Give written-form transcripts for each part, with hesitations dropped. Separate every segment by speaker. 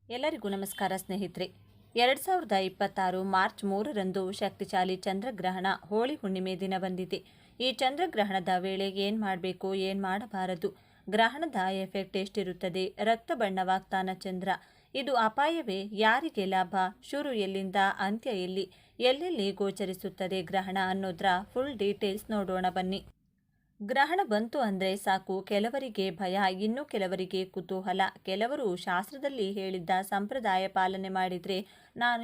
Speaker 1: ಎಲ್ಲರಿಗೂ ನಮಸ್ಕಾರ ಸ್ನೇಹಿತರೆ. 2026 ಮಾರ್ಚ್ 3ರಂದು ಶಕ್ತಿಶಾಲಿ ಚಂದ್ರಗ್ರಹಣ ಹೋಳಿ ಹುಣ್ಣಿಮೆ ದಿನ ಬಂದಿದೆ. ಈ ಚಂದ್ರಗ್ರಹಣದ ವೇಳೆ ಏನು ಮಾಡಬೇಕು, ಏನು ಮಾಡಬಾರದು, ಗ್ರಹಣದ ಎಫೆಕ್ಟ್ ಎಷ್ಟಿರುತ್ತದೆ, ರಕ್ತ ಬಣ್ಣವಾಗ್ತಾನ ಚಂದ್ರ, ಇದು ಅಪಾಯವೇ, ಯಾರಿಗೆ ಲಾಭ, ಶುರು ಎಲ್ಲಿಂದ ಅಂತ್ಯ ಎಲ್ಲಿ, ಎಲ್ಲೆಲ್ಲಿ ಗೋಚರಿಸುತ್ತದೆ ಗ್ರಹಣ ಅನ್ನೋದ್ರ ಫುಲ್ ಡೀಟೇಲ್ಸ್ ನೋಡೋಣ ಬನ್ನಿ. ಗ್ರಹಣ ಬಂತು ಅಂದರೆ ಸಾಕು, ಕೆಲವರಿಗೆ ಭಯ, ಇನ್ನು ಕೆಲವರಿಗೆ ಕುತೂಹಲ, ಕೆಲವರು ಶಾಸ್ತ್ರದಲ್ಲಿ ಹೇಳಿದ್ದ ಸಂಪ್ರದಾಯ ಪಾಲನೆ ಮಾಡಿದರೆ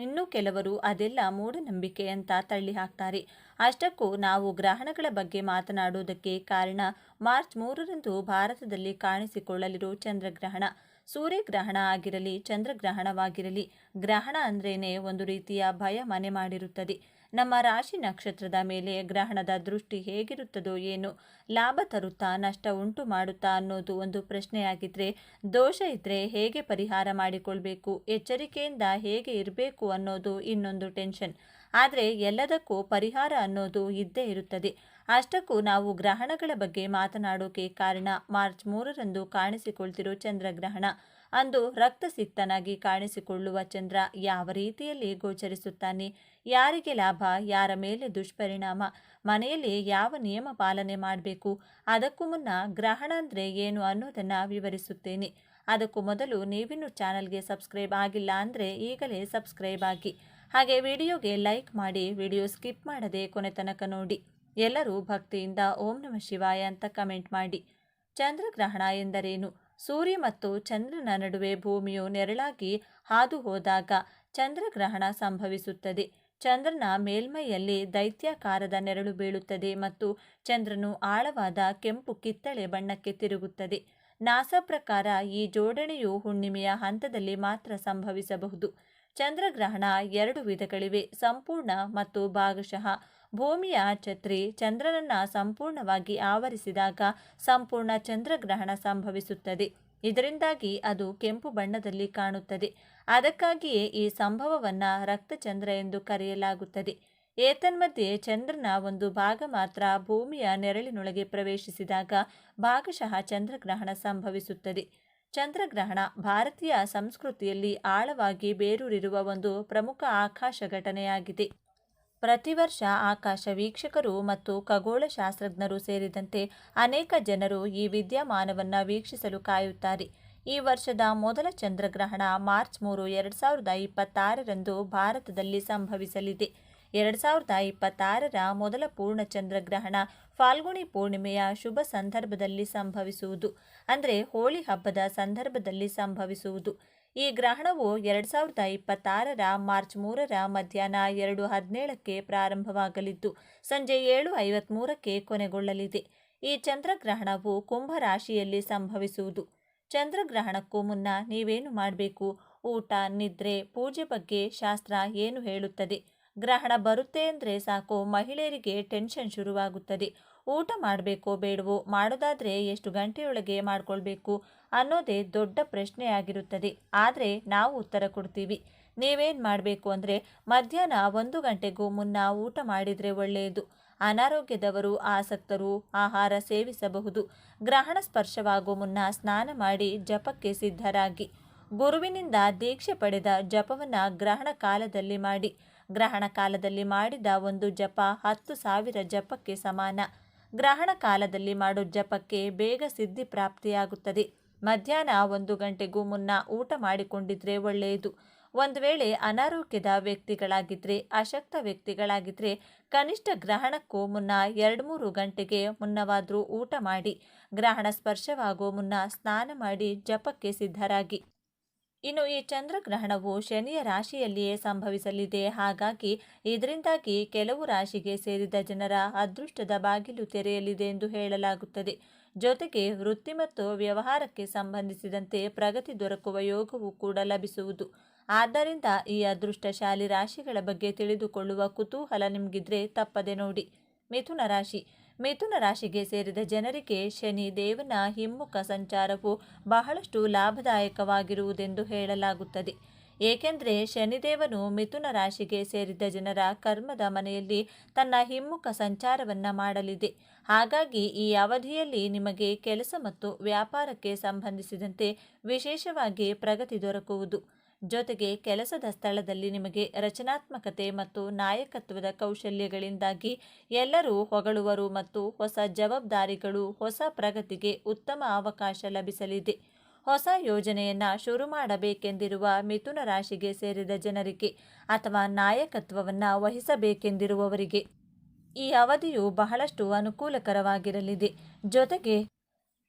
Speaker 1: ಇನ್ನೂ ಕೆಲವರು ಅದೆಲ್ಲ ಮೂಢನಂಬಿಕೆ ಅಂತ ತಳ್ಳಿ ಹಾಕ್ತಾರೆ. ಅಷ್ಟಕ್ಕೂ ನಾವು ಗ್ರಹಣಗಳ ಬಗ್ಗೆ ಮಾತನಾಡುವುದಕ್ಕೆ ಕಾರಣ ಮಾರ್ಚ್ 3ರಂದು ಭಾರತದಲ್ಲಿ ಕಾಣಿಸಿಕೊಳ್ಳಲಿರೋ ಚಂದ್ರಗ್ರಹಣ. ಸೂರ್ಯಗ್ರಹಣ ಆಗಿರಲಿ, ಚಂದ್ರಗ್ರಹಣವಾಗಿರಲಿ, ಗ್ರಹಣ ಅಂದ್ರೇನೆ ಒಂದು ರೀತಿಯ ಭಯ ಮನೆ ಮಾಡಿರುತ್ತದೆ. ನಮ್ಮ ರಾಶಿ ನಕ್ಷತ್ರದ ಮೇಲೆ ಗ್ರಹಣದ ದೃಷ್ಟಿ ಹೇಗಿರುತ್ತದೋ ಏನು, ಲಾಭ ತರುತ್ತಾ ನಷ್ಟ ಉಂಟು ಮಾಡುತ್ತಾ ಅನ್ನೋದು ಒಂದು ಪ್ರಶ್ನೆಯಾಗಿದ್ರೆ, ದೋಷ ಇದ್ರೆ ಹೇಗೆ ಪರಿಹಾರ ಮಾಡಿಕೊಳ್ಬೇಕು, ಎಚ್ಚರಿಕೆಯಿಂದ ಹೇಗೆ ಇರಬೇಕು ಅನ್ನೋದು ಇನ್ನೊಂದು ಟೆನ್ಷನ್. ಆದರೆ ಎಲ್ಲದಕ್ಕೂ ಪರಿಹಾರ ಅನ್ನೋದು ಇದ್ದೇ ಇರುತ್ತದೆ. ಅಷ್ಟಕ್ಕೂ ನಾವು ಗ್ರಹಣಗಳ ಬಗ್ಗೆ ಮಾತನಾಡೋಕೆ ಕಾರಣ ಮಾರ್ಚ್ 3ರಂದು ಕಾಣಿಸಿಕೊಳ್ತಿರೋ ಚಂದ್ರಗ್ರಹಣ. ಅಂದು ರಕ್ತಸಿಕ್ತನಾಗಿ ಕಾಣಿಸಿಕೊಳ್ಳುವ ಚಂದ್ರ ಯಾವ ರೀತಿಯಲ್ಲಿ ಗೋಚರಿಸುತ್ತಾನೆ, ಯಾರಿಗೆ ಲಾಭ, ಯಾರ ಮೇಲೆ ದುಷ್ಪರಿಣಾಮ, ಮನೆಯಲ್ಲಿ ಯಾವ ನಿಯಮ ಪಾಲನೆ ಮಾಡಬೇಕು, ಅದಕ್ಕೂ ಮುನ್ನ ಗ್ರಹಣ ಅಂದರೆ ಏನು ಅನ್ನೋದನ್ನು ವಿವರಿಸುತ್ತೇನೆ. ಅದಕ್ಕೂ ಮೊದಲು ನೀವಿನ್ನೂ ಚಾನಲ್ಗೆ ಸಬ್ಸ್ಕ್ರೈಬ್ ಆಗಿಲ್ಲ ಅಂದರೆ ಈಗಲೇ ಸಬ್ಸ್ಕ್ರೈಬ್ ಆಗಿ, ಹಾಗೆ ವಿಡಿಯೋಗೆ ಲೈಕ್ ಮಾಡಿ, ವಿಡಿಯೋ ಸ್ಕಿಪ್ ಮಾಡದೆ ಕೊನೆ ತನಕ ನೋಡಿ. ಎಲ್ಲರೂ ಭಕ್ತಿಯಿಂದ ಓಂ ನಮಃ ಶಿವಾಯ ಅಂತ ಕಮೆಂಟ್ ಮಾಡಿ. ಚಂದ್ರಗ್ರಹಣ ಎಂದರೇನು? ಸೂರ್ಯ ಮತ್ತು ಚಂದ್ರನ ನಡುವೆ ಭೂಮಿಯು ನೆರಳಾಗಿ ಹಾದು ಹೋದಾಗ ಚಂದ್ರಗ್ರಹಣ ಸಂಭವಿಸುತ್ತದೆ. ಚಂದ್ರನ ಮೇಲ್ಮೈಯಲ್ಲಿ ದೈತ್ಯಾಕಾರದ ನೆರಳು ಬೀಳುತ್ತದೆ ಮತ್ತು ಚಂದ್ರನು ಆಳವಾದ ಕೆಂಪು ಕಿತ್ತಳೆ ಬಣ್ಣಕ್ಕೆ ತಿರುಗುತ್ತದೆ. ನಾಸಾ ಪ್ರಕಾರ ಈ ಜೋಡಣೆಯು ಹುಣ್ಣಿಮೆಯ ಹಂತದಲ್ಲಿ ಮಾತ್ರ ಸಂಭವಿಸಬಹುದು. ಚಂದ್ರಗ್ರಹಣ 2 ವಿಧಗಳಿವೆ, ಸಂಪೂರ್ಣ ಮತ್ತು ಭಾಗಶಃ. ಭೂಮಿಯ ಛತ್ರಿ ಚಂದ್ರನನ್ನ ಸಂಪೂರ್ಣವಾಗಿ ಆವರಿಸಿದಾಗ ಸಂಪೂರ್ಣ ಚಂದ್ರಗ್ರಹಣ ಸಂಭವಿಸುತ್ತದೆ. ಇದರಿಂದಾಗಿ ಅದು ಕೆಂಪು ಬಣ್ಣದಲ್ಲಿ ಕಾಣುತ್ತದೆ. ಅದಕ್ಕಾಗಿಯೇ ಈ ಸಂಭವವನ್ನು ರಕ್ತಚಂದ್ರ ಎಂದು ಕರೆಯಲಾಗುತ್ತದೆ. ಏತನ್ಮಧ್ಯೆ ಚಂದ್ರನ ಒಂದು ಭಾಗ ಮಾತ್ರ ಭೂಮಿಯ ನೆರಳಿನೊಳಗೆ ಪ್ರವೇಶಿಸಿದಾಗ ಭಾಗಶಃ ಚಂದ್ರಗ್ರಹಣ ಸಂಭವಿಸುತ್ತದೆ. ಚಂದ್ರಗ್ರಹಣ ಭಾರತೀಯ ಸಂಸ್ಕೃತಿಯಲ್ಲಿ ಆಳವಾಗಿ ಬೇರೂರಿರುವ ಒಂದು ಪ್ರಮುಖ ಆಕಾಶ ಘಟನೆಯಾಗಿದೆ. ಪ್ರತಿ ವರ್ಷ ಆಕಾಶ ವೀಕ್ಷಕರು ಮತ್ತು ಖಗೋಳಶಾಸ್ತ್ರಜ್ಞರು ಸೇರಿದಂತೆ ಅನೇಕ ಜನರು ಈ ವಿದ್ಯಮಾನವನ್ನು ವೀಕ್ಷಿಸಲು ಕಾಯುತ್ತಾರೆ. ಈ ವರ್ಷದ ಮೊದಲ ಚಂದ್ರಗ್ರಹಣ ಮಾರ್ಚ್ 3, 2026ರಂದು ಭಾರತದಲ್ಲಿ ಸಂಭವಿಸಲಿದೆ. 2026ರ ಮೊದಲ ಪೂರ್ಣ ಚಂದ್ರಗ್ರಹಣ ಫಾಲ್ಗುಣಿ ಪೂರ್ಣಿಮೆಯ ಶುಭ ಸಂದರ್ಭದಲ್ಲಿ ಸಂಭವಿಸುವುದು, ಅಂದರೆ ಹೋಳಿ ಹಬ್ಬದ ಸಂದರ್ಭದಲ್ಲಿ ಸಂಭವಿಸುವುದು. ಈ ಗ್ರಹಣವು 2026ರ ಮಾರ್ಚ್ 3ರ ಮಧ್ಯಾಹ್ನ 2:17ಕ್ಕೆ ಪ್ರಾರಂಭವಾಗಲಿದ್ದು ಸಂಜೆ 7:53ಕ್ಕೆ ಕೊನೆಗೊಳ್ಳಲಿದೆ. ಈ ಚಂದ್ರಗ್ರಹಣವು ಕುಂಭ ರಾಶಿಯಲ್ಲಿ ಸಂಭವಿಸುವುದು. ಚಂದ್ರಗ್ರಹಣಕ್ಕೂ ಮುನ್ನ ನೀವೇನು ಮಾಡಬೇಕು, ಊಟ, ನಿದ್ರೆ, ಪೂಜೆ ಬಗ್ಗೆ ಶಾಸ್ತ್ರ ಏನು ಹೇಳುತ್ತದೆ? ಗ್ರಹಣ ಬರುತ್ತೆ ಅಂದರೆ ಸಾಕು, ಮಹಿಳೆಯರಿಗೆ ಟೆನ್ಷನ್ ಶುರುವಾಗುತ್ತದೆ. ಊಟ ಮಾಡಬೇಕೋ ಬೇಡವೋ, ಮಾಡೋದಾದರೆ ಎಷ್ಟು ಗಂಟೆಯೊಳಗೆ ಮಾಡ್ಕೊಳ್ಬೇಕು ಅನ್ನೋದೇ ದೊಡ್ಡ ಪ್ರಶ್ನೆಯಾಗಿರುತ್ತದೆ. ಆದರೆ ನಾವು ಉತ್ತರ ಕೊಡ್ತೀವಿ. ನೀವೇನು ಮಾಡಬೇಕು ಅಂದರೆ ಮಧ್ಯಾಹ್ನ 1 ಗಂಟೆಗೂ ಮುನ್ನ ಊಟ ಮಾಡಿದರೆ ಒಳ್ಳೆಯದು. ಅನಾರೋಗ್ಯದವರು, ಆಸಕ್ತರು ಆಹಾರ ಸೇವಿಸಬಹುದು. ಗ್ರಹಣ ಸ್ಪರ್ಶವಾಗೋ ಮುನ್ನ ಸ್ನಾನ ಮಾಡಿ ಜಪಕ್ಕೆ ಸಿದ್ಧರಾಗಿ. ಗುರುವಿನಿಂದ ದೀಕ್ಷೆ ಪಡೆದ ಜಪವನ್ನು ಗ್ರಹಣ ಕಾಲದಲ್ಲಿ ಮಾಡಿ. ಗ್ರಹಣ ಕಾಲದಲ್ಲಿ ಮಾಡಿದ ಒಂದು ಜಪ 10,000 ಜಪಕ್ಕೆ ಸಮಾನ. ಗ್ರಹಣ ಕಾಲದಲ್ಲಿ ಮಾಡೋ ಜಪಕ್ಕೆ ಬೇಗ ಸಿದ್ಧಿ ಪ್ರಾಪ್ತಿಯಾಗುತ್ತದೆ. ಮಧ್ಯಾಹ್ನ 1 ಗಂಟೆಗೂ ಮುನ್ನ ಊಟ ಮಾಡಿಕೊಂಡಿದ್ರೆ ಒಳ್ಳೆಯದು. ಒಂದು ವೇಳೆ ಅನಾರೋಗ್ಯದ ವ್ಯಕ್ತಿಗಳಾಗಿದ್ದರೆ, ಅಶಕ್ತ ವ್ಯಕ್ತಿಗಳಾಗಿದ್ದರೆ ಕನಿಷ್ಠ ಗ್ರಹಣಕ್ಕೂ ಮುನ್ನ 2-3 ಗಂಟೆಗೆ ಮುನ್ನವಾದರೂ ಊಟ ಮಾಡಿ. ಗ್ರಹಣ ಸ್ಪರ್ಶವಾಗೋ ಮುನ್ನ ಸ್ನಾನ ಮಾಡಿ ಜಪಕ್ಕೆ ಸಿದ್ಧರಾಗಿ. ಇನ್ನು ಈ ಚಂದ್ರಗ್ರಹಣವು ಶನಿಯ ರಾಶಿಯಲ್ಲಿಯೇ ಸಂಭವಿಸಲಿದೆ. ಹಾಗಾಗಿ ಇದರಿಂದಾಗಿ ಕೆಲವು ರಾಶಿಗೆ ಸೇರಿದ ಜನರ ಅದೃಷ್ಟದ ಬಾಗಿಲು ತೆರೆಯಲಿದೆ ಎಂದು ಹೇಳಲಾಗುತ್ತದೆ. ಜೊತೆಗೆ ವೃತ್ತಿ ಮತ್ತು ವ್ಯವಹಾರಕ್ಕೆ ಸಂಬಂಧಿಸಿದಂತೆ ಪ್ರಗತಿ ದೊರಕುವ ಯೋಗವೂ ಕೂಡ ಲಭಿಸುವುದು. ಆದ್ದರಿಂದ ಈ ಅದೃಷ್ಟಶಾಲಿ ರಾಶಿಗಳ ಬಗ್ಗೆ ತಿಳಿದುಕೊಳ್ಳುವ ಕುತೂಹಲ ನಿಮಗಿದ್ರೆ ತಪ್ಪದೆ ನೋಡಿ. ಮಿಥುನ ರಾಶಿ. ಮಿಥುನ ರಾಶಿಗೆ ಸೇರಿದ ಜನರಿಗೆ ಶನಿ ದೇವನ ಹಿಮ್ಮುಖ ಸಂಚಾರವು ಬಹಳಷ್ಟು ಲಾಭದಾಯಕವಾಗಿರುವುದೆಂದು ಹೇಳಲಾಗುತ್ತದೆ. ಏಕೆಂದರೆ ಶನಿದೇವನು ಮಿಥುನ ರಾಶಿಗೆ ಸೇರಿದ ಜನರ ಕರ್ಮದ ಮನೆಯಲ್ಲಿ ತನ್ನ ಹಿಮ್ಮುಖ ಸಂಚಾರವನ್ನು ಮಾಡಲಿದೆ. ಹಾಗಾಗಿ ಈ ಅವಧಿಯಲ್ಲಿ ನಿಮಗೆ ಕೆಲಸ ಮತ್ತು ವ್ಯಾಪಾರಕ್ಕೆ ಸಂಬಂಧಿಸಿದಂತೆ ವಿಶೇಷವಾಗಿ ಪ್ರಗತಿ ದೊರಕುವುದು. ಜೊತೆಗೆ ಕೆಲಸದ ಸ್ಥಳದಲ್ಲಿ ನಿಮಗೆ ರಚನಾತ್ಮಕತೆ ಮತ್ತು ನಾಯಕತ್ವದ ಕೌಶಲ್ಯಗಳಿಂದಾಗಿ ಎಲ್ಲರೂ ಹೊಗಳುವರು ಮತ್ತು ಹೊಸ ಜವಾಬ್ದಾರಿಗಳು, ಹೊಸ ಪ್ರಗತಿಗೆ ಉತ್ತಮ ಅವಕಾಶ ಲಭಿಸಲಿದೆ. ಹೊಸ ಯೋಜನೆಯನ್ನು ಶುರು ಮಾಡಬೇಕೆಂದಿರುವ ಮಿಥುನ ರಾಶಿಗೆ ಸೇರಿದ ಜನರಿಗೆ ಅಥವಾ ನಾಯಕತ್ವವನ್ನು ವಹಿಸಬೇಕೆಂದಿರುವವರಿಗೆ ಈ ಅವಧಿಯು ಬಹಳಷ್ಟು ಅನುಕೂಲಕರವಾಗಿರಲಿದೆ. ಜೊತೆಗೆ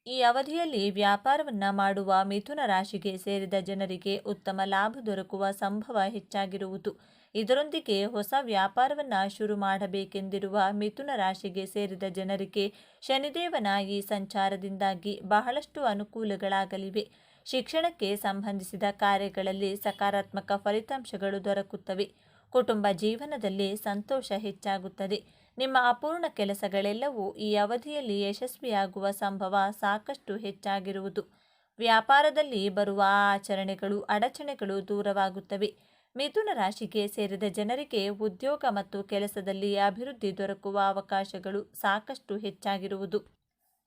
Speaker 1: ಈ ಅವಧಿಯಲ್ಲಿ ವ್ಯಾಪಾರವನ್ನು ಮಾಡುವ ಮಿಥುನ ರಾಶಿಗೆ ಸೇರಿದ ಜನರಿಗೆ ಉತ್ತಮ ಲಾಭ ದೊರಕುವ ಸಂಭವ ಹೆಚ್ಚಾಗಿರುವುದು. ಇದರೊಂದಿಗೆ ಹೊಸ ವ್ಯಾಪಾರವನ್ನು ಶುರು ಮಾಡಬೇಕೆಂದಿರುವ ಮಿಥುನ ರಾಶಿಗೆ ಸೇರಿದ ಜನರಿಗೆ ಶನಿದೇವನ ಈ ಸಂಚಾರದಿಂದಾಗಿ ಬಹಳಷ್ಟು ಅನುಕೂಲಗಳಾಗಲಿವೆ. ಶಿಕ್ಷಣಕ್ಕೆ ಸಂಬಂಧಿಸಿದ ಕಾರ್ಯಗಳಲ್ಲಿ ಸಕಾರಾತ್ಮಕ ಫಲಿತಾಂಶಗಳು ದೊರಕುತ್ತವೆ. ಕುಟುಂಬ ಜೀವನದಲ್ಲಿ ಸಂತೋಷ ಹೆಚ್ಚಾಗುತ್ತದೆ. ನಿಮ್ಮ ಅಪೂರ್ಣ ಕೆಲಸಗಳೆಲ್ಲವೂ ಈ ಅವಧಿಯಲ್ಲಿ ಯಶಸ್ವಿಯಾಗುವ ಸಂಭವ ಸಾಕಷ್ಟು ಹೆಚ್ಚಾಗಿರುವುದು. ವ್ಯಾಪಾರದಲ್ಲಿ ಬರುವ ಆಚರಣೆಗಳು, ಅಡಚಣೆಗಳು ದೂರವಾಗುತ್ತವೆ. ಮಿಥುನ ರಾಶಿಗೆ ಸೇರಿದ ಜನರಿಗೆ ಉದ್ಯೋಗ ಮತ್ತು ಕೆಲಸದಲ್ಲಿ ಅಭಿವೃದ್ಧಿ ದೊರಕುವ ಅವಕಾಶಗಳು ಸಾಕಷ್ಟು ಹೆಚ್ಚಾಗಿರುವುದು.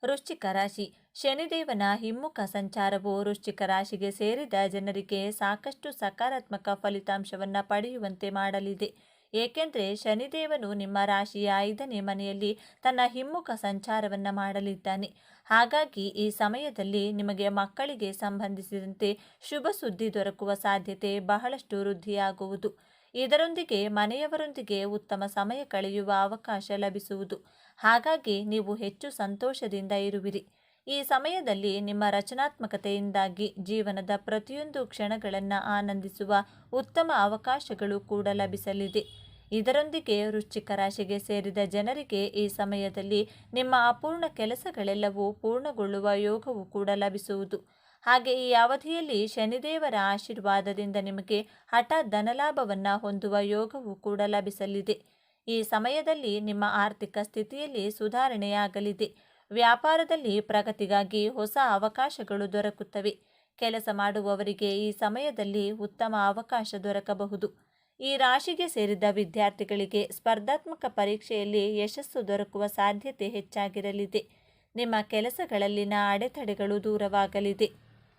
Speaker 1: ವೃಶ್ಚಿಕ ರಾಶಿ. ಶನಿದೇವನ ಹಿಮ್ಮುಖ ಸಂಚಾರವು ವೃಶ್ಚಿಕ ರಾಶಿಗೆ ಸೇರಿದ ಜನರಿಗೆ ಸಾಕಷ್ಟು ಸಕಾರಾತ್ಮಕ ಫಲಿತಾಂಶವನ್ನು ಪಡೆಯುವಂತೆ ಮಾಡಲಿದೆ. ಏಕೆಂದರೆ ಶನಿದೇವನು ನಿಮ್ಮ ರಾಶಿಯ 5ನೇ ಮನೆಯಲ್ಲಿ ತನ್ನ ಹಿಮ್ಮುಖ ಸಂಚಾರವನ್ನು ಮಾಡಲಿದ್ದಾನೆ. ಹಾಗಾಗಿ ಈ ಸಮಯದಲ್ಲಿ ನಿಮಗೆ ಮಕ್ಕಳಿಗೆ ಸಂಬಂಧಿಸಿದಂತೆ ಶುಭ ಸುದ್ದಿ ದೊರಕುವ ಸಾಧ್ಯತೆ ಬಹಳಷ್ಟು ವೃದ್ಧಿಯಾಗುವುದು. ಇದರೊಂದಿಗೆ ಮನೆಯವರೊಂದಿಗೆ ಉತ್ತಮ ಸಮಯ ಕಳೆಯುವ ಅವಕಾಶ ಲಭಿಸುವುದು. ಹಾಗಾಗಿ ನೀವು ಹೆಚ್ಚು ಸಂತೋಷದಿಂದ ಇರುವಿರಿ. ಈ ಸಮಯದಲ್ಲಿ ನಿಮ್ಮ ರಚನಾತ್ಮಕತೆಯಿಂದಾಗಿ ಜೀವನದ ಪ್ರತಿಯೊಂದು ಕ್ಷಣಗಳನ್ನು ಆನಂದಿಸುವ ಉತ್ತಮ ಅವಕಾಶಗಳು ಕೂಡ ಲಭಿಸಲಿದೆ. ಇದರೊಂದಿಗೆ ವೃಶ್ಚಿಕ ರಾಶಿಗೆ ಸೇರಿದ ಜನರಿಗೆ ಈ ಸಮಯದಲ್ಲಿ ನಿಮ್ಮ ಅಪೂರ್ಣ ಕೆಲಸಗಳೆಲ್ಲವೂ ಪೂರ್ಣಗೊಳ್ಳುವ ಯೋಗವು ಕೂಡ ಲಭಿಸುವುದು. ಹಾಗೆ ಈ ಅವಧಿಯಲ್ಲಿ ಶನಿದೇವರ ಆಶೀರ್ವಾದದಿಂದ ನಿಮಗೆ ಹಠಾತ್ ಧನಲಾಭವನ್ನು ಹೊಂದುವ ಯೋಗವು ಕೂಡ ಲಭಿಸಲಿದೆ. ಈ ಸಮಯದಲ್ಲಿ ನಿಮ್ಮ ಆರ್ಥಿಕ ಸ್ಥಿತಿಯಲ್ಲಿ ಸುಧಾರಣೆಯಾಗಲಿದೆ. ವ್ಯಾಪಾರದಲ್ಲಿ ಪ್ರಗತಿಗಾಗಿ ಹೊಸ ಅವಕಾಶಗಳು ದೊರಕುತ್ತವೆ. ಕೆಲಸ ಮಾಡುವವರಿಗೆ ಈ ಸಮಯದಲ್ಲಿ ಉತ್ತಮ ಅವಕಾಶ ದೊರಕಬಹುದು. ಈ ರಾಶಿಗೆ ಸೇರಿದ ವಿದ್ಯಾರ್ಥಿಗಳಿಗೆ ಸ್ಪರ್ಧಾತ್ಮಕ ಪರೀಕ್ಷೆಯಲ್ಲಿ ಯಶಸ್ಸು ದೊರಕುವ ಸಾಧ್ಯತೆ ಹೆಚ್ಚಾಗಿರಲಿದೆ. ನಿಮ್ಮ ಕೆಲಸಗಳಲ್ಲಿನ ಅಡೆತಡೆಗಳು ದೂರವಾಗಲಿದೆ.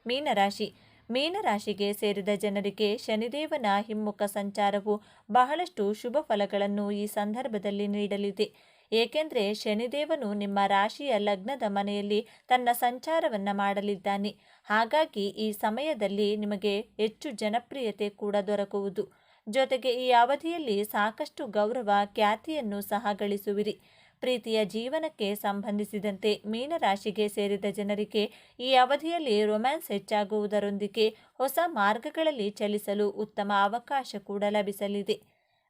Speaker 1: ಮೀನರಾಶಿ. ಮೀನರಾಶಿಗೆ ಸೇರಿದ ಜನರಿಗೆ ಶನಿದೇವನ ಹಿಮ್ಮುಖ ಸಂಚಾರವು ಬಹಳಷ್ಟು ಶುಭ ಫಲಗಳನ್ನು ಈ ಸಂದರ್ಭದಲ್ಲಿ ನೀಡಲಿದೆ. ಏಕೆಂದರೆ ಶನಿದೇವನು ನಿಮ್ಮ ರಾಶಿಯ ಲಗ್ನದ ಮನೆಯಲ್ಲಿ ತನ್ನ ಸಂಚಾರವನ್ನು ಮಾಡಲಿದ್ದಾನೆ. ಹಾಗಾಗಿ ಈ ಸಮಯದಲ್ಲಿ ನಿಮಗೆ ಹೆಚ್ಚು ಜನಪ್ರಿಯತೆ ಕೂಡ ದೊರಕುವುದು. ಜೊತೆಗೆ ಈ ಅವಧಿಯಲ್ಲಿ ಸಾಕಷ್ಟು ಗೌರವ, ಖ್ಯಾತಿಯನ್ನು ಸಹ ಗಳಿಸುವಿರಿ. ಪ್ರೀತಿಯ ಜೀವನಕ್ಕೆ ಸಂಬಂಧಿಸಿದಂತೆ ಮೀನರಾಶಿಗೆ ಸೇರಿದ ಜನರಿಗೆ ಈ ಅವಧಿಯಲ್ಲಿ ರೊಮ್ಯಾನ್ಸ್ ಹೆಚ್ಚಾಗುವುದರೊಂದಿಗೆ ಹೊಸ ಮಾರ್ಗಗಳಲ್ಲಿ ಚಲಿಸಲು ಉತ್ತಮ ಅವಕಾಶ ಕೂಡ ಲಭಿಸಲಿದೆ.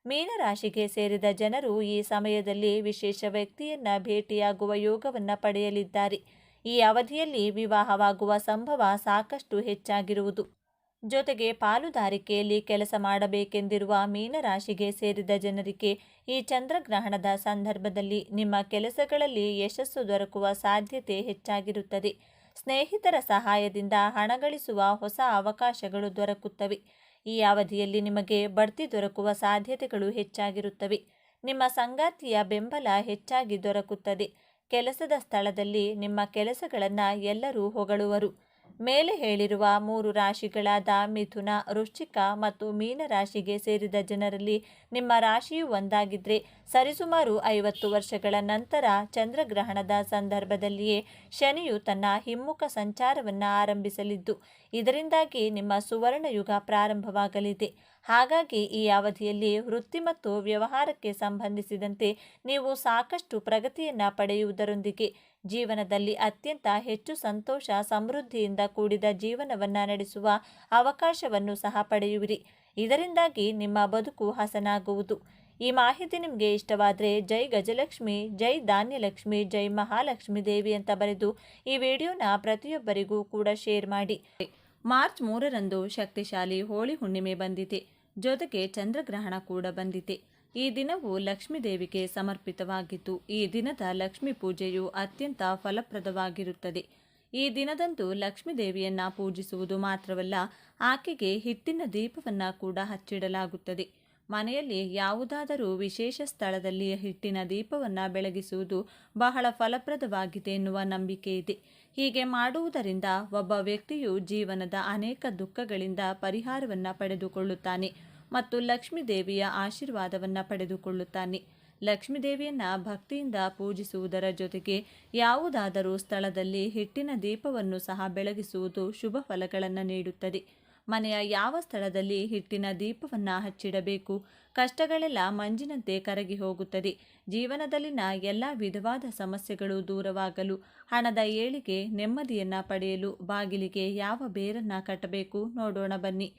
Speaker 1: ಮೀನರಾಶಿಗೆ ಸೇರಿದ ಜನರು ಈ ಸಮಯದಲ್ಲಿ ವಿಶೇಷ ವ್ಯಕ್ತಿಯನ್ನು ಭೇಟಿಯಾಗುವ ಯೋಗವನ್ನು ಪಡೆಯಲಿದ್ದಾರೆ. ಈ ಅವಧಿಯಲ್ಲಿ ವಿವಾಹವಾಗುವ ಸಂಭವ ಸಾಕಷ್ಟು ಹೆಚ್ಚಾಗಿರುವುದು. ಜೊತೆಗೆ ಪಾಲುದಾರಿಕೆಯಲ್ಲಿ ಕೆಲಸ ಮಾಡಬೇಕೆಂದಿರುವ ಮೀನರಾಶಿಗೆ ಸೇರಿದ ಜನರಿಗೆ ಈ ಚಂದ್ರಗ್ರಹಣದ ಸಂದರ್ಭದಲ್ಲಿ ನಿಮ್ಮ ಕೆಲಸಗಳಲ್ಲಿ ಯಶಸ್ಸು ದೊರಕುವ ಸಾಧ್ಯತೆ ಹೆಚ್ಚಾಗಿರುತ್ತದೆ. ಸ್ನೇಹಿತರ ಸಹಾಯದಿಂದ ಹಣ ಗಳಿಸುವ ಹೊಸ ಅವಕಾಶಗಳು ದೊರಕುತ್ತವೆ. ಈ ಅವಧಿಯಲ್ಲಿ ನಿಮಗೆ ಬಡ್ತಿ ದೊರಕುವ ಸಾಧ್ಯತೆಗಳು ಹೆಚ್ಚಾಗಿರುತ್ತವೆ. ನಿಮ್ಮ ಸಂಗಾತಿಯ ಬೆಂಬಲ ಹೆಚ್ಚಾಗಿ ದೊರಕುತ್ತದೆ. ಕೆಲಸದ ಸ್ಥಳದಲ್ಲಿ ನಿಮ್ಮ ಕೆಲಸಗಳನ್ನು ಎಲ್ಲರೂ ಹೊಗಳುವರು. ಮೇಲೆ ಹೇಳಿರುವ 3 ರಾಶಿಗಳಾದ ಮಿಥುನ, ವೃಶ್ಚಿಕ ಮತ್ತು ಮೀನರಾಶಿಗೆ ಸೇರಿದ ಜನರಲ್ಲಿ ನಿಮ್ಮ ರಾಶಿಯು ಒಂದಾಗಿದ್ದರೆ ಸರಿಸುಮಾರು 50 ವರ್ಷಗಳ ನಂತರ ಚಂದ್ರಗ್ರಹಣದ ಸಂದರ್ಭದಲ್ಲಿಯೇ ಶನಿಯು ತನ್ನ ಹಿಮ್ಮುಖ ಸಂಚಾರವನ್ನು ಆರಂಭಿಸಲಿದ್ದು, ಇದರಿಂದಾಗಿ ನಿಮ್ಮ ಸುವರ್ಣಯುಗ ಪ್ರಾರಂಭವಾಗಲಿದೆ. ಹಾಗಾಗಿ ಈ ಅವಧಿಯಲ್ಲಿ ವೃತ್ತಿ ಮತ್ತು ವ್ಯವಹಾರಕ್ಕೆ ಸಂಬಂಧಿಸಿದಂತೆ ನೀವು ಸಾಕಷ್ಟು ಪ್ರಗತಿಯನ್ನು ಪಡೆಯುವುದರೊಂದಿಗೆ ಜೀವನದಲ್ಲಿ ಅತ್ಯಂತ ಹೆಚ್ಚು ಸಂತೋಷ, ಸಮೃದ್ಧಿಯಿಂದ ಕೂಡಿದ ಜೀವನವನ್ನು ನಡೆಸುವ ಅವಕಾಶವನ್ನು ಸಹ ಪಡೆಯುವಿರಿ. ಇದರಿಂದಾಗಿ ನಿಮ್ಮ ಬದುಕು ಹಸನಾಗುವುದು. ಈ ಮಾಹಿತಿ ನಿಮಗೆ ಇಷ್ಟವಾದರೆ ಜೈ ಗಜಲಕ್ಷ್ಮಿ, ಜೈ ಧಾನ್ಯಲಕ್ಷ್ಮಿ, ಜೈ ಮಹಾಲಕ್ಷ್ಮಿ ದೇವಿ ಅಂತ ಬರೆದು ಈ ವಿಡಿಯೋನ ಪ್ರತಿಯೊಬ್ಬರಿಗೂ ಕೂಡ ಶೇರ್ ಮಾಡಿ. ಮಾರ್ಚ್ 3ರಂದು ಶಕ್ತಿಶಾಲಿ ಹೋಳಿ ಹುಣ್ಣಿಮೆ ಬಂದಿದೆ. ಜೊತೆಗೆ ಚಂದ್ರಗ್ರಹಣ ಕೂಡ ಬಂದಿದೆ. ಈ ದಿನವು ಲಕ್ಷ್ಮೀ ದೇವಿಗೆ ಸಮರ್ಪಿತವಾಗಿದ್ದು, ಈ ದಿನದ ಲಕ್ಷ್ಮೀ ಪೂಜೆಯು ಅತ್ಯಂತ ಫಲಪ್ರದವಾಗಿರುತ್ತದೆ. ಈ ದಿನದಂದು ಲಕ್ಷ್ಮೀ ದೇವಿಯನ್ನ ಪೂಜಿಸುವುದು ಮಾತ್ರವಲ್ಲ, ಆಕೆಗೆ ಹಿಟ್ಟಿನ ದೀಪವನ್ನು ಕೂಡ ಹಚ್ಚಿಡಲಾಗುತ್ತದೆ. ಮನೆಯಲ್ಲಿ ಯಾವುದಾದರೂ ವಿಶೇಷ ಸ್ಥಳದಲ್ಲಿ ಹಿಟ್ಟಿನ ದೀಪವನ್ನು ಬೆಳಗಿಸುವುದು ಬಹಳ ಫಲಪ್ರದವಾಗಿದೆ ಎನ್ನುವ ನಂಬಿಕೆ ಇದೆ. ಹೀಗೆ ಮಾಡುವುದರಿಂದ ಒಬ್ಬ ವ್ಯಕ್ತಿಯು ಜೀವನದ ಅನೇಕ ದುಃಖಗಳಿಂದ ಪರಿಹಾರವನ್ನು ಪಡೆದುಕೊಳ್ಳುತ್ತಾನೆ ಮತ್ತು ಲಕ್ಷ್ಮೀ ದೇವಿಯ ಆಶೀರ್ವಾದವನ್ನು ಪಡೆದುಕೊಳ್ಳುತ್ತಾನೆ. ಲಕ್ಷ್ಮೀ ದೇವಿಯನ್ನ ಭಕ್ತಿಯಿಂದ ಪೂಜಿಸುವುದರ ಜೊತೆಗೆ ಯಾವುದಾದರೂ ಸ್ಥಳದಲ್ಲಿ ಹಿಟ್ಟಿನ ದೀಪವನ್ನು ಸಹ ಬೆಳಗಿಸುವುದು ಶುಭ ಫಲಗಳನ್ನು ನೀಡುತ್ತದೆ. ಮನೆಯ ಯಾವ ಸ್ಥಳದಲ್ಲಿ ಹಿಟ್ಟಿನ ದೀಪವನ್ನು ಹಚ್ಚಿಡಬೇಕು, ಕಷ್ಟಗಳೆಲ್ಲ ಮಂಜಿನಂತೆ ಕರಗಿ ಹೋಗುತ್ತದೆ. ಜೀವನದಲ್ಲಿನ ಎಲ್ಲ ವಿಧವಾದ ಸಮಸ್ಯೆಗಳು ದೂರವಾಗಲು, ಹಣದ ಏಳಿಗೆ, ನೆಮ್ಮದಿಯನ್ನು ಪಡೆಯಲು ಬಾಗಿಲಿಗೆ ಯಾವ ಬೇರನ್ನು ಕಟ್ಟಬೇಕು ನೋಡೋಣ ಬನ್ನಿ.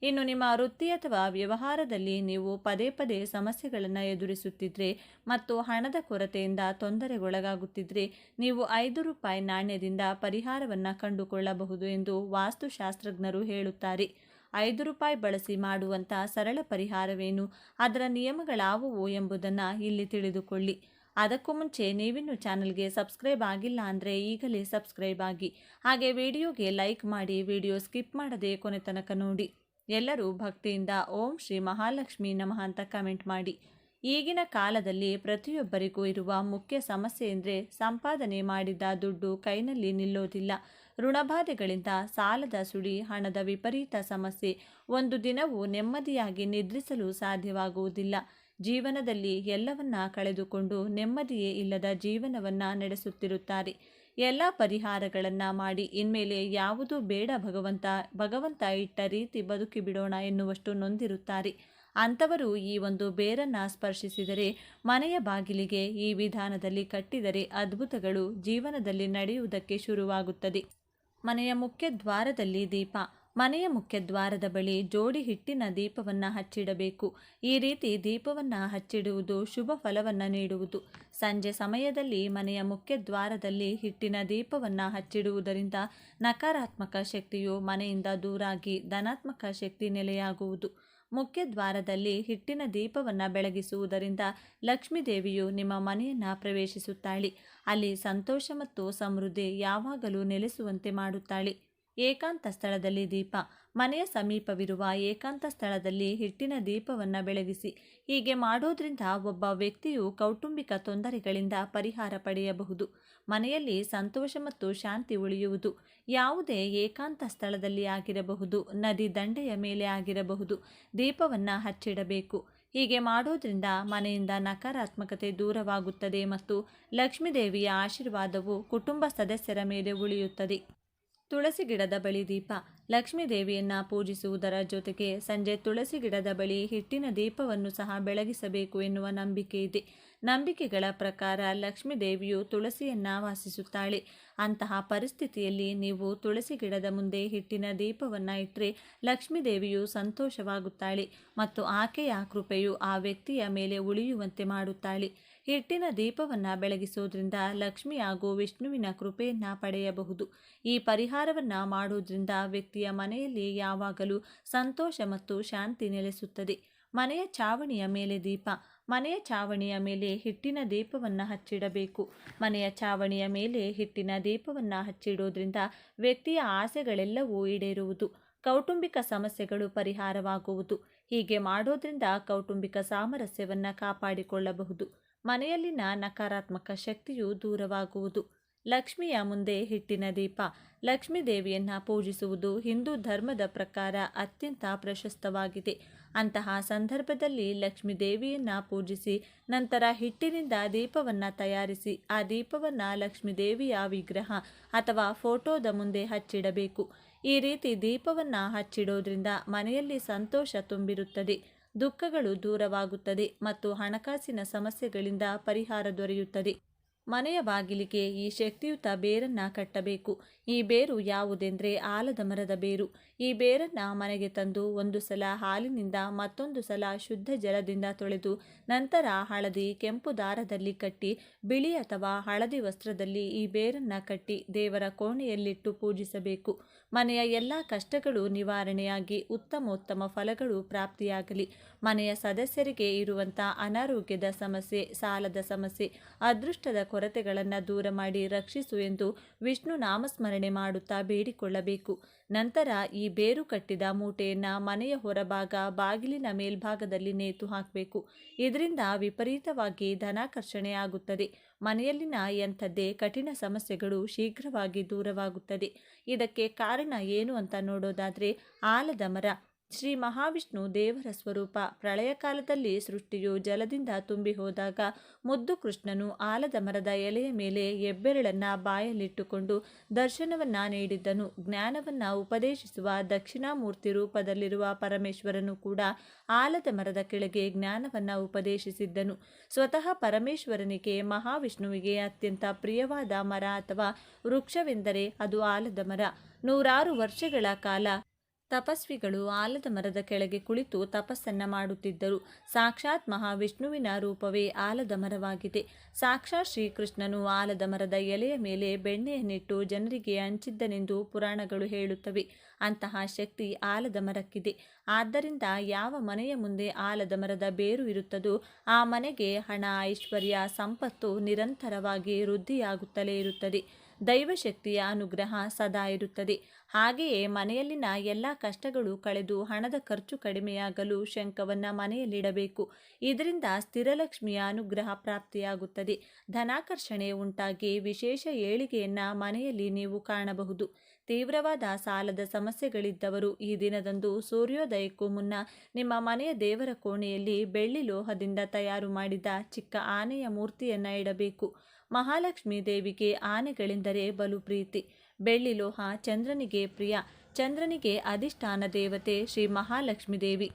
Speaker 1: ಇನ್ನು ನಿಮ್ಮ ವೃತ್ತಿ ಅಥವಾ ವ್ಯವಹಾರದಲ್ಲಿ ನೀವು ಪದೇ ಪದೇ ಸಮಸ್ಯೆಗಳನ್ನು ಎದುರಿಸುತ್ತಿದ್ರೆ ಮತ್ತು ಹಣದ ಕೊರತೆಯಿಂದ ತೊಂದರೆಗೊಳಗಾಗುತ್ತಿದ್ರೆ ನೀವು ₹5 ನಾಣ್ಯದಿಂದ ಪರಿಹಾರವನ್ನು ಕಂಡುಕೊಳ್ಳಬಹುದು ಎಂದು ವಾಸ್ತುಶಾಸ್ತ್ರಜ್ಞರು ಹೇಳುತ್ತಾರೆ. ₹5 ಬಳಸಿ ಮಾಡುವಂಥ ಸರಳ ಪರಿಹಾರವೇನು, ಅದರ ನಿಯಮಗಳಾವುವು ಎಂಬುದನ್ನು ಇಲ್ಲಿ ತಿಳಿದುಕೊಳ್ಳಿ. ಅದಕ್ಕೂ ಮುಂಚೆ ನೀವಿನ್ನು ಚಾನಲ್ಗೆ ಸಬ್ಸ್ಕ್ರೈಬ್ ಆಗಿಲ್ಲ ಅಂದರೆ ಈಗಲೇ ಸಬ್ಸ್ಕ್ರೈಬ್ ಆಗಿ, ಹಾಗೆ ವಿಡಿಯೋಗೆ ಲೈಕ್ ಮಾಡಿ, ವಿಡಿಯೋ ಸ್ಕಿಪ್ ಮಾಡದೆ ಕೊನೆ ತನಕ ನೋಡಿ. ಎಲ್ಲರೂ ಭಕ್ತಿಯಿಂದ ಓಂ ಶ್ರೀ ಮಹಾಲಕ್ಷ್ಮಿ ನಮಃ ಅಂತ ಕಮೆಂಟ್ ಮಾಡಿ. ಈಗಿನ ಕಾಲದಲ್ಲಿ ಪ್ರತಿಯೊಬ್ಬರಿಗೂ ಇರುವ ಮುಖ್ಯ ಸಮಸ್ಯೆ ಎಂದರೆ ಸಂಪಾದನೆ ಮಾಡಿದ ದುಡ್ಡು ಕೈನಲ್ಲಿ ನಿಲ್ಲೋದಿಲ್ಲ. ಋಣಬಾಧೆಗಳಿಂದ, ಸಾಲದ ಸುಳಿ, ಹಣದ ವಿಪರೀತ ಸಮಸ್ಯೆ, ಒಂದು ದಿನವೂ ನೆಮ್ಮದಿಯಾಗಿ ನಿದ್ರಿಸಲು ಸಾಧ್ಯವಾಗುವುದಿಲ್ಲ. ಜೀವನದಲ್ಲಿ ಎಲ್ಲವನ್ನ ಕಳೆದುಕೊಂಡು ನೆಮ್ಮದಿಯೇ ಇಲ್ಲದ ಜೀವನವನ್ನು ನಡೆಸುತ್ತಿರುತ್ತಾರೆ. ಎಲ್ಲ ಪರಿಹಾರಗಳನ್ನು ಮಾಡಿ ಇನ್ಮೇಲೆ ಯಾವುದೂ ಬೇಡ ಭಗವಂತ ಇಟ್ಟ ರೀತಿ ಬದುಕಿ ಬಿಡೋಣ ಎನ್ನುವಷ್ಟು ನೊಂದಿರುತ್ತಾರೆ. ಅಂಥವರು ಈ ಒಂದು ಬೇರನ್ನು ಸ್ಪರ್ಶಿಸಿದರೆ, ಮನೆಯ ಬಾಗಿಲಿಗೆ ಈ ವಿಧಾನದಲ್ಲಿ ಕಟ್ಟಿದರೆ ಅದ್ಭುತಗಳು ಜೀವನದಲ್ಲಿ ನಡೆಯುವುದಕ್ಕೆ ಶುರುವಾಗುತ್ತದೆ. ಮನೆಯ ಮುಖ್ಯ ದ್ವಾರದಲ್ಲಿ ದೀಪ. ಮನೆಯ ಮುಖ್ಯ ದ್ವಾರದ ಬಳಿ ಜೋಡಿ ಹಿಟ್ಟಿನ ದೀಪವನ್ನು ಹಚ್ಚಿಡಬೇಕು. ಈ ರೀತಿ ದೀಪವನ್ನು ಹಚ್ಚಿಡುವುದು ಶುಭ ಫಲವನ್ನು ನೀಡುವುದು. ಸಂಜೆ ಸಮಯದಲ್ಲಿ ಮನೆಯ ಮುಖ್ಯ ದ್ವಾರದಲ್ಲಿ ಹಿಟ್ಟಿನ ದೀಪವನ್ನು ಹಚ್ಚಿಡುವುದರಿಂದ ನಕಾರಾತ್ಮಕ ಶಕ್ತಿಯು ಮನೆಯಿಂದ ದೂರಾಗಿ ಧನಾತ್ಮಕ ಶಕ್ತಿ ನೆಲೆಯಾಗುವುದು. ಮುಖ್ಯ ದ್ವಾರದಲ್ಲಿ ಹಿಟ್ಟಿನ ದೀಪವನ್ನು ಬೆಳಗಿಸುವುದರಿಂದ ಲಕ್ಷ್ಮೀ ದೇವಿಯು ನಿಮ್ಮ ಮನೆಯನ್ನು ಪ್ರವೇಶಿಸುತ್ತಾಳೆ. ಅಲ್ಲಿ ಸಂತೋಷ ಮತ್ತು ಸಮೃದ್ಧಿ ಯಾವಾಗಲೂ ನೆಲೆಸುವಂತೆ ಮಾಡುತ್ತಾಳೆ. ಏಕಾಂತ ಸ್ಥಳದಲ್ಲಿ ದೀಪ. ಮನೆಯ ಸಮೀಪವಿರುವ ಏಕಾಂತ ಸ್ಥಳದಲ್ಲಿ ಹಿಟ್ಟಿನ ದೀಪವನ್ನು ಬೆಳಗಿಸಿ. ಹೀಗೆ ಮಾಡೋದ್ರಿಂದ ಒಬ್ಬ ವ್ಯಕ್ತಿಯು ಕೌಟುಂಬಿಕ ತೊಂದರೆಗಳಿಂದ ಪರಿಹಾರ ಪಡೆಯಬಹುದು. ಮನೆಯಲ್ಲಿ ಸಂತೋಷ ಮತ್ತು ಶಾಂತಿ ಉಳಿಯುವುದು. ಯಾವುದೇ ಏಕಾಂತ ಸ್ಥಳದಲ್ಲಿ ಆಗಿರಬಹುದು, ನದಿ ದಂಡೆಯ ಮೇಲೆ ಆಗಿರಬಹುದು, ದೀಪವನ್ನು ಹಚ್ಚಿಡಬೇಕು. ಹೀಗೆ ಮಾಡೋದ್ರಿಂದ ಮನೆಯಿಂದ ನಕಾರಾತ್ಮಕತೆ ದೂರವಾಗುತ್ತದೆ ಮತ್ತು ಲಕ್ಷ್ಮೀ ದೇವಿಯ ಆಶೀರ್ವಾದವು ಕುಟುಂಬ ಸದಸ್ಯರ ಮೇಲೆ ಉಳಿಯುತ್ತದೆ. ತುಳಸಿ ಗಿಡದ ಬಳಿ ದೀಪ. ಲಕ್ಷ್ಮೀ ದೇವಿಯನ್ನು ಪೂಜಿಸುವುದರ ಜೊತೆಗೆ ಸಂಜೆ ತುಳಸಿ ಗಿಡದ ಬಳಿ ಹಿಟ್ಟಿನ ದೀಪವನ್ನು ಸಹ ಬೆಳಗಿಸಬೇಕು ಎನ್ನುವ ನಂಬಿಕೆ ಇದೆ. ನಂಬಿಕೆಗಳ ಪ್ರಕಾರ ಲಕ್ಷ್ಮೀ ದೇವಿಯು ತುಳಸಿಯನ್ನು ವಾಸಿಸುತ್ತಾಳೆ. ಅಂತಹ ಪರಿಸ್ಥಿತಿಯಲ್ಲಿ ನೀವು ತುಳಸಿ ಗಿಡದ ಮುಂದೆ ಹಿಟ್ಟಿನ ದೀಪವನ್ನು ಇಟ್ಟರೆ ಲಕ್ಷ್ಮೀ ದೇವಿಯು ಸಂತೋಷವಾಗುತ್ತಾಳೆ ಮತ್ತು ಆಕೆಯ ಕೃಪೆಯು ಆ ವ್ಯಕ್ತಿಯ ಮೇಲೆ ಉಳಿಯುವಂತೆ ಮಾಡುತ್ತಾಳೆ. ಹಿಟ್ಟಿನ ದೀಪವನ್ನು ಬೆಳಗಿಸೋದ್ರಿಂದ ಲಕ್ಷ್ಮಿ ಹಾಗೂ ವಿಷ್ಣುವಿನ ಕೃಪೆಯನ್ನು ಪಡೆಯಬಹುದು. ಈ ಪರಿಹಾರವನ್ನು ಮಾಡುವುದರಿಂದ ವ್ಯಕ್ತಿಯ ಮನೆಯಲ್ಲಿ ಯಾವಾಗಲೂ ಸಂತೋಷ ಮತ್ತು ಶಾಂತಿ ನೆಲೆಸುತ್ತದೆ. ಮನೆಯ ಚಾವಣಿಯ ಮೇಲೆ ದೀಪ. ಮನೆಯ ಚಾವಣಿಯ ಮೇಲೆ ಹಿಟ್ಟಿನ ದೀಪವನ್ನು ಹಚ್ಚಿಡಬೇಕು. ಮನೆಯ ಚಾವಣಿಯ ಮೇಲೆ ಹಿಟ್ಟಿನ ದೀಪವನ್ನು ಹಚ್ಚಿಡೋದ್ರಿಂದ ವ್ಯಕ್ತಿಯ ಆಸೆಗಳೆಲ್ಲವೂ ಈಡೇರುವುದು. ಕೌಟುಂಬಿಕ ಸಮಸ್ಯೆಗಳು ಪರಿಹಾರವಾಗುವುದು. ಹೀಗೆ ಮಾಡೋದ್ರಿಂದ ಕೌಟುಂಬಿಕ ಸಾಮರಸ್ಯವನ್ನು ಕಾಪಾಡಿಕೊಳ್ಳಬಹುದು. ಮನೆಯಲ್ಲಿನ ನಕಾರಾತ್ಮಕ ಶಕ್ತಿಯು ದೂರವಾಗುವುದು. ಲಕ್ಷ್ಮಿಯ ಮುಂದೆ ಹಿಟ್ಟಿನ ದೀಪ. ಲಕ್ಷ್ಮೀ ದೇವಿಯನ್ನು ಪೂಜಿಸುವುದು ಹಿಂದೂ ಧರ್ಮದ ಪ್ರಕಾರ ಅತ್ಯಂತ ಪ್ರಶಸ್ತವಾಗಿದೆ. ಅಂತಹ ಸಂದರ್ಭದಲ್ಲಿ ಲಕ್ಷ್ಮೀ ದೇವಿಯನ್ನು ಪೂಜಿಸಿ ನಂತರ ಹಿಟ್ಟಿನಿಂದ ದೀಪವನ್ನು ತಯಾರಿಸಿ ಆ ದೀಪವನ್ನು ಲಕ್ಷ್ಮೀ ದೇವಿಯ ವಿಗ್ರಹ ಅಥವಾ ಫೋಟೋದ ಮುಂದೆ ಹಚ್ಚಿಡಬೇಕು. ಈ ರೀತಿ ದೀಪವನ್ನು ಹಚ್ಚಿಡೋದ್ರಿಂದ ಮನೆಯಲ್ಲಿ ಸಂತೋಷ ತುಂಬಿರುತ್ತದೆ, ದುಃಖಗಳು ದೂರವಾಗುತ್ತದೆ ಮತ್ತು ಹಣಕಾಸಿನ ಸಮಸ್ಯೆಗಳಿಂದ ಪರಿಹಾರ ದೊರೆಯುತ್ತದೆ. ಮನೆಯ ಬಾಗಿಲಿಗೆ ಈ ಶಕ್ತಿಯುತ ಬೇರನ್ನು ಕಟ್ಟಬೇಕು. ಈ ಬೇರು ಯಾವುದೆಂದರೆ ಆಲದ ಮರದ ಬೇರು. ಈ ಬೇರನ್ನು ಮನೆಗೆ ತಂದು ಒಂದು ಸಲ ಹಾಲಿನಿಂದ ಮತ್ತೊಂದು ಸಲ ಶುದ್ಧ ಜಲದಿಂದ ತೊಳೆದು ನಂತರ ಹಳದಿ ಕೆಂಪು ದಾರದಲ್ಲಿ ಕಟ್ಟಿ ಬಿಳಿ ಅಥವಾ ಹಳದಿ ವಸ್ತ್ರದಲ್ಲಿ ಈ ಬೇರನ್ನು ಕಟ್ಟಿ ದೇವರ ಕೋಣೆಯಲ್ಲಿಟ್ಟು ಪೂಜಿಸಬೇಕು. ಮನೆಯ ಎಲ್ಲ ಕಷ್ಟಗಳು ನಿವಾರಣೆಯಾಗಿ ಉತ್ತಮೋತ್ತಮ ಫಲಗಳು ಪ್ರಾಪ್ತಿಯಾಗಲಿ. ಮನೆಯ ಸದಸ್ಯರಿಗೆ ಇರುವಂಥ ಅನಾರೋಗ್ಯದ ಸಮಸ್ಯೆ, ಸಾಲದ ಸಮಸ್ಯೆ, ಅದೃಷ್ಟದ ಕೊರತೆಗಳನ್ನು ದೂರ ಮಾಡಿ ರಕ್ಷಿಸು ಎಂದು ವಿಷ್ಣು ನಾಮಸ್ಮರಣೆ ಮಾಡುತ್ತಾ ಬೇಡಿಕೊಳ್ಳಬೇಕು. ನಂತರ ಈ ಬೇರು ಕಟ್ಟಿದ ಮೂಟೆಯನ್ನು ಮನೆಯ ಹೊರಭಾಗ ಬಾಗಿಲಿನ ಮೇಲ್ಭಾಗದಲ್ಲಿ ನೇತು ಹಾಕಬೇಕು. ಇದರಿಂದ ವಿಪರೀತವಾಗಿ ಧನಾಕರ್ಷಣೆ ಆಗುತ್ತದೆ. ಮನೆಯಲ್ಲಿನ ಎಂಥದ್ದೇ ಕಠಿಣ ಸಮಸ್ಯೆಗಳು ಶೀಘ್ರವಾಗಿ ದೂರವಾಗುತ್ತದೆ. ಇದಕ್ಕೆ ಕಾರಣ ಏನು ಅಂತ ನೋಡೋದಾದರೆ ಆಲದ ಮರ. ಶ್ರೀ ಮಹಾವಿಷ್ಣು ದೇವರ ಸ್ವರೂಪ. ಪ್ರಳಯ ಕಾಲದಲ್ಲಿ ಸೃಷ್ಟಿಯು ಜಲದಿಂದ ತುಂಬಿ ಹೋದಾಗ ಮುದ್ದು ಕೃಷ್ಣನು ಆಲದ ಮರದ ಎಲೆಯ ಮೇಲೆ ಹೆಬ್ಬೆರಳನ್ನು ಬಾಯಲ್ಲಿಟ್ಟುಕೊಂಡು ದರ್ಶನವನ್ನು ನೀಡಿದ್ದನು. ಜ್ಞಾನವನ್ನು ಉಪದೇಶಿಸುವ ದಕ್ಷಿಣಾಮೂರ್ತಿ ರೂಪದಲ್ಲಿರುವ ಪರಮೇಶ್ವರನು ಕೂಡ ಆಲದ ಮರದ ಕೆಳಗೆ ಜ್ಞಾನವನ್ನು ಉಪದೇಶಿಸಿದ್ದನು. ಸ್ವತಃ ಪರಮೇಶ್ವರನಿಗೆ ಮಹಾವಿಷ್ಣುವಿಗೆ ಅತ್ಯಂತ ಪ್ರಿಯವಾದ ಮರ ಅಥವಾ ವೃಕ್ಷವೆಂದರೆ ಅದು ಆಲದ ಮರ. 100 ವರ್ಷಗಳ ಕಾಲ ತಪಸ್ವಿಗಳು ಆಲದ ಮರದ ಕೆಳಗೆ ಕುಳಿತು ತಪಸ್ಸನ್ನು ಮಾಡುತ್ತಿದ್ದರು. ಸಾಕ್ಷಾತ್ ಮಹಾವಿಷ್ಣುವಿನ ರೂಪವೇ ಆಲದ ಮರವಾಗಿದೆ. ಸಾಕ್ಷಾತ್ ಶ್ರೀಕೃಷ್ಣನು ಆಲದ ಮರದ ಎಲೆಯ ಮೇಲೆ ಬೆಣ್ಣೆಯನ್ನಿಟ್ಟು ಜನರಿಗೆ ಹಂಚಿದ್ದನೆಂದು ಪುರಾಣಗಳು ಹೇಳುತ್ತವೆ. ಅಂತಹ ಶಕ್ತಿ ಆಲದ ಮರಕ್ಕಿದೆ. ಆದ್ದರಿಂದ ಯಾವ ಮನೆಯ ಮುಂದೆ ಆಲದ ಮರದ ಬೇರು ಇರುತ್ತದೋ ಆ ಮನೆಗೆ ಹಣ, ಐಶ್ವರ್ಯ, ಸಂಪತ್ತು ನಿರಂತರವಾಗಿ ವೃದ್ಧಿಯಾಗುತ್ತಲೇ ಇರುತ್ತದೆ. ದೈವಶಕ್ತಿಯ ಅನುಗ್ರಹ ಸದಾ ಇರುತ್ತದೆ. ಹಾಗೆಯೇ ಮನೆಯಲ್ಲಿನ ಎಲ್ಲ ಕಷ್ಟಗಳು ಕಳೆದು ಹಣದ ಖರ್ಚು ಕಡಿಮೆಯಾಗಲು ಶಂಖವನ್ನು ಮನೆಯಲ್ಲಿಡಬೇಕು. ಇದರಿಂದ ಸ್ಥಿರಲಕ್ಷ್ಮಿಯ ಅನುಗ್ರಹ ಪ್ರಾಪ್ತಿಯಾಗುತ್ತದೆ. ಧನಾಕರ್ಷಣೆ ಉಂಟಾಗಿ ವಿಶೇಷ ಏಳಿಗೆಯನ್ನು ಮನೆಯಲ್ಲಿ ನೀವು ಕಾಣಬಹುದು. ತೀವ್ರವಾದ ಸಾಲದ ಸಮಸ್ಯೆಗಳಿದ್ದವರು ಈ ದಿನದಂದು ಸೂರ್ಯೋದಯಕ್ಕೂ ಮುನ್ನ ನಿಮ್ಮ ಮನೆಯ ದೇವರ ಕೋಣೆಯಲ್ಲಿ ಬೆಳ್ಳಿ ಲೋಹದಿಂದ ತಯಾರು ಮಾಡಿದ ಚಿಕ್ಕ ಆನೆಯ ಮೂರ್ತಿಯನ್ನು ಇಡಬೇಕು. ಮಹಾಲಕ್ಷ್ಮೀ ದೇವಿಗೆ ಆನೆಗಳೆಂದರೆ ಬಲು ಪ್ರೀತಿ. ಬೆಳ್ಳಿ ಲೋಹ ಚಂದ್ರನಿಗೆ ಪ್ರಿಯ. ಚಂದ್ರನಿಗೆ ಅಧಿಷ್ಠಾನ ದೇವತೆ ಶ್ರೀ ಮಹಾಲಕ್ಷ್ಮೀ ದೇವಿ.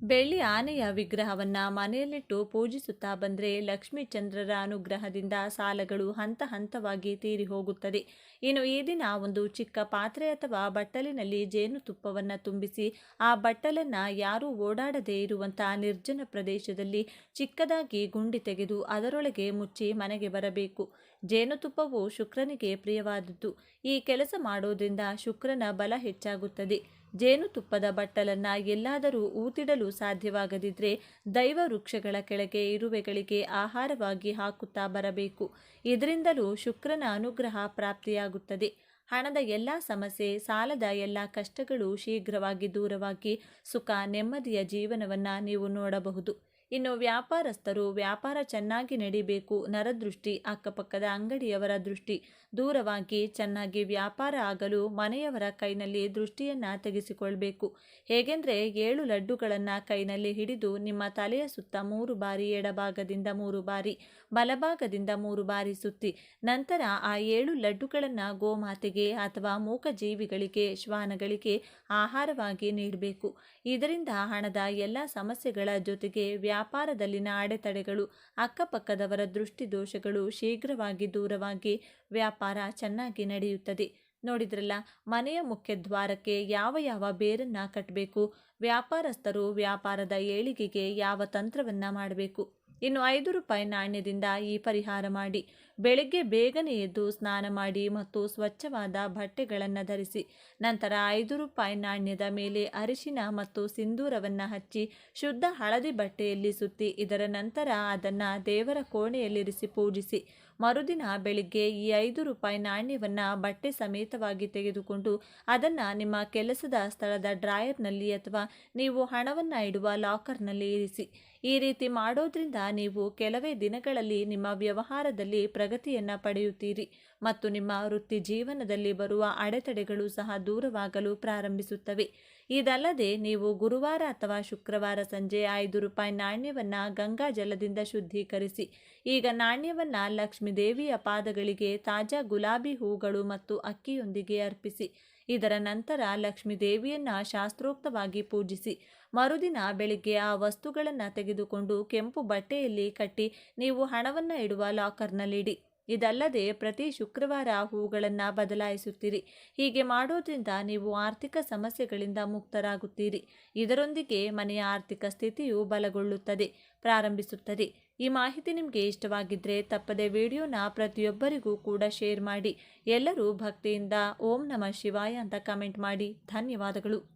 Speaker 1: ಬೆಳ್ಳಿ ಆನೆಯ ವಿಗ್ರಹವನ್ನು ಮನೆಯಲ್ಲಿಟ್ಟು ಪೂಜಿಸುತ್ತಾ ಬಂದರೆ ಲಕ್ಷ್ಮೀ ಚಂದ್ರರ ಅನುಗ್ರಹದಿಂದ ಸಾಲಗಳು ಹಂತ ಹಂತವಾಗಿ ತೀರಿ ಹೋಗುತ್ತದೆ. ಇನ್ನು ಈ ದಿನ ಒಂದು ಚಿಕ್ಕ ಪಾತ್ರೆ ಅಥವಾ ಬಟ್ಟಲಿನಲ್ಲಿ ಜೇನುತುಪ್ಪವನ್ನು ತುಂಬಿಸಿ ಆ ಬಟ್ಟಲನ್ನು ಯಾರೂ ಓಡಾಡದೇ ಇರುವಂಥ ನಿರ್ಜನ ಪ್ರದೇಶದಲ್ಲಿ ಚಿಕ್ಕದಾಗಿ ಗುಂಡಿ ತೆಗೆದು ಅದರೊಳಗೆ ಮುಚ್ಚಿ ಮನೆಗೆ ಬರಬೇಕು. ಜೇನುತುಪ್ಪವು ಶುಕ್ರನಿಗೆ ಪ್ರಿಯವಾದದ್ದು. ಈ ಕೆಲಸ ಮಾಡೋದ್ರಿಂದ ಶುಕ್ರನ ಬಲ ಹೆಚ್ಚಾಗುತ್ತದೆ. ಜೇನುತುಪ್ಪದ ಬಟ್ಟಲನ್ನು ಎಲ್ಲಾದರೂ ಊತಿಡಲು ಸಾಧ್ಯವಾಗದಿದ್ದರೆ ದೈವ ವೃಕ್ಷಗಳ ಕೆಳಗೆ ಇರುವೆಗಳಿಗೆ ಆಹಾರವಾಗಿ ಹಾಕುತ್ತಾ ಬರಬೇಕು. ಇದರಿಂದಲೂ ಶುಕ್ರನ ಅನುಗ್ರಹ ಪ್ರಾಪ್ತಿಯಾಗುತ್ತದೆ. ಹಣದ ಎಲ್ಲ ಸಮಸ್ಯೆ, ಸಾಲದ ಎಲ್ಲ ಕಷ್ಟಗಳು ಶೀಘ್ರವಾಗಿ ದೂರವಾಗಿ ಸುಖ ನೆಮ್ಮದಿಯ ಜೀವನವನ್ನು ನೀವು ನೋಡಬಹುದು. ಇನ್ನು ವ್ಯಾಪಾರಸ್ಥರು ವ್ಯಾಪಾರ ಚೆನ್ನಾಗಿ ನಡಿಬೇಕು. ನರದೃಷ್ಟಿ, ಅಕ್ಕಪಕ್ಕದ ಅಂಗಡಿಯವರ ದೃಷ್ಟಿ ದೂರವಾಗಿ ಚೆನ್ನಾಗಿ ವ್ಯಾಪಾರ ಆಗಲು ಮನೆಯವರ ಕೈನಲ್ಲಿ ದೃಷ್ಟಿಯನ್ನು ತೆಗೆಸಿಕೊಳ್ಬೇಕು. ಹೇಗೆಂದರೆ 7 ಲಡ್ಡುಗಳನ್ನು ಕೈನಲ್ಲಿ ಹಿಡಿದು ನಿಮ್ಮ ತಲೆಯ ಸುತ್ತ 3 ಬಾರಿ, ಎಡಭಾಗದಿಂದ 3 ಬಾರಿ, ಬಲಭಾಗದಿಂದ 3 ಬಾರಿ ಸುತ್ತಿ ನಂತರ ಆ 7 ಲಡ್ಡುಗಳನ್ನು ಗೋಮಾತೆಗೆ ಅಥವಾ ಮೂಕಜೀವಿಗಳಿಗೆ, ಶ್ವಾನಗಳಿಗೆ ಆಹಾರವಾಗಿ ನೀಡಬೇಕು. ಇದರಿಂದ ಹಣದ ಎಲ್ಲ ಸಮಸ್ಯೆಗಳ ಜೊತೆಗೆ ವ್ಯಾಪಾರದಲ್ಲಿನ ಅಡೆತಡೆಗಳು, ಅಕ್ಕಪಕ್ಕದವರ ದೃಷ್ಟಿ ದೋಷಗಳು ಶೀಘ್ರವಾಗಿ ದೂರವಾಗಿ ವ್ಯಾಪಾರ ಚೆನ್ನಾಗಿ ನಡೆಯುತ್ತದೆ. ನೋಡಿದ್ರಲ್ಲ, ಮನೆಯ ಮುಖ್ಯ ದ್ವಾರಕ್ಕೆ ಯಾವ ಯಾವ ಬೇರನ್ನು ಕಟ್ಟಬೇಕು, ವ್ಯಾಪಾರಸ್ಥರು ವ್ಯಾಪಾರದ ಏಳಿಗೆಗೆ ಯಾವ ತಂತ್ರವನ್ನು ಮಾಡಬೇಕು. ಇನ್ನು 5 ರೂಪಾಯಿ ನಾಣ್ಯದಿಂದ ಈ ಪರಿಹಾರ ಮಾಡಿ. ಬೆಳಗ್ಗೆ ಬೇಗನೆ ಎದ್ದು ಸ್ನಾನ ಮಾಡಿ ಮತ್ತು ಸ್ವಚ್ಛವಾದ ಬಟ್ಟೆಗಳನ್ನು ಧರಿಸಿ ನಂತರ 5 ರೂಪಾಯಿ ನಾಣ್ಯದ ಮೇಲೆ ಅರಿಶಿನ ಮತ್ತು ಸಿಂಧೂರವನ್ನು ಹಚ್ಚಿ ಶುದ್ಧ ಹಳದಿ ಬಟ್ಟೆಯಲ್ಲಿ ಸುತ್ತಿ ಇದರ ನಂತರ ಅದನ್ನು ದೇವರ ಕೋಣೆಯಲ್ಲಿರಿಸಿ ಪೂಜಿಸಿ. ಮರುದಿನ ಬೆಳಿಗ್ಗೆ ಈ 5 ರೂಪಾಯಿ ನಾಣ್ಯವನ್ನು ಬಟ್ಟೆ ಸಮೇತವಾಗಿ ತೆಗೆದುಕೊಂಡು ಅದನ್ನು ನಿಮ್ಮ ಕೆಲಸದ ಸ್ಥಳದ ಡ್ರಾಯರ್ನಲ್ಲಿ ಅಥವಾ ನೀವು ಹಣವನ್ನು ಇಡುವ ಲಾಕರ್ನಲ್ಲಿ ಇರಿಸಿ. ಈ ರೀತಿ ಮಾಡೋದ್ರಿಂದ ನೀವು ಕೆಲವೇ ದಿನಗಳಲ್ಲಿ ನಿಮ್ಮ ವ್ಯವಹಾರದಲ್ಲಿ ಪ್ರಗತಿಯನ್ನು ಪಡೆಯುತ್ತೀರಿ ಮತ್ತು ನಿಮ್ಮ ವೃತ್ತಿ ಜೀವನದಲ್ಲಿ ಬರುವ ಅಡೆತಡೆಗಳು ಸಹ ದೂರವಾಗಲು ಪ್ರಾರಂಭಿಸುತ್ತವೆ. ಇದಲ್ಲದೆ ನೀವು ಗುರುವಾರ ಅಥವಾ ಶುಕ್ರವಾರ ಸಂಜೆ 5 ರೂಪಾಯಿ ನಾಣ್ಯವನ್ನು ಗಂಗಾ ಜಲದಿಂದ ಶುದ್ಧೀಕರಿಸಿ. ಈಗ ನಾಣ್ಯವನ್ನು ಲಕ್ಷ್ಮೀ ದೇವಿಯ ಪಾದಗಳಿಗೆ ತಾಜಾ ಗುಲಾಬಿ ಹೂಗಳು ಮತ್ತು ಅಕ್ಕಿಯೊಂದಿಗೆ ಅರ್ಪಿಸಿ. ಇದರ ನಂತರ ಲಕ್ಷ್ಮೀ ದೇವಿಯನ್ನು ಶಾಸ್ತ್ರೋಕ್ತವಾಗಿ ಪೂಜಿಸಿ. ಮರುದಿನ ಬೆಳಿಗ್ಗೆ ಆ ವಸ್ತುಗಳನ್ನು ತೆಗೆದುಕೊಂಡು ಕೆಂಪು ಬಟ್ಟೆಯಲ್ಲಿ ಕಟ್ಟಿ ನೀವು ಹಣವನ್ನು ಇಡುವ ಲಾಕರ್ನಲ್ಲಿಡಿ. ಇದಲ್ಲದೆ ಪ್ರತಿ ಶುಕ್ರವಾರ ಹೂಗಳನ್ನು ಬದಲಾಯಿಸುತ್ತೀರಿ. ಹೀಗೆ ಮಾಡೋದ್ರಿಂದ ನೀವು ಆರ್ಥಿಕ ಸಮಸ್ಯೆಗಳಿಂದ ಮುಕ್ತರಾಗುತ್ತೀರಿ. ಇದರೊಂದಿಗೆ ಮನೆಯ ಆರ್ಥಿಕ ಸ್ಥಿತಿಯು ಬಲಗೊಳ್ಳುತ್ತದೆ ಪ್ರಾರಂಭಿಸುತ್ತದೆ. ಈ ಮಾಹಿತಿ ನಿಮಗೆ ಇಷ್ಟವಾಗಿದ್ದರೆ ತಪ್ಪದೆ ವಿಡಿಯೋನ ಪ್ರತಿಯೊಬ್ಬರಿಗೂ ಕೂಡ ಶೇರ್ ಮಾಡಿ. ಎಲ್ಲರೂ ಭಕ್ತಿಯಿಂದ ಓಂ ನಮಃ ಶಿವಾಯ ಅಂತ ಕಮೆಂಟ್ ಮಾಡಿ. ಧನ್ಯವಾದಗಳು.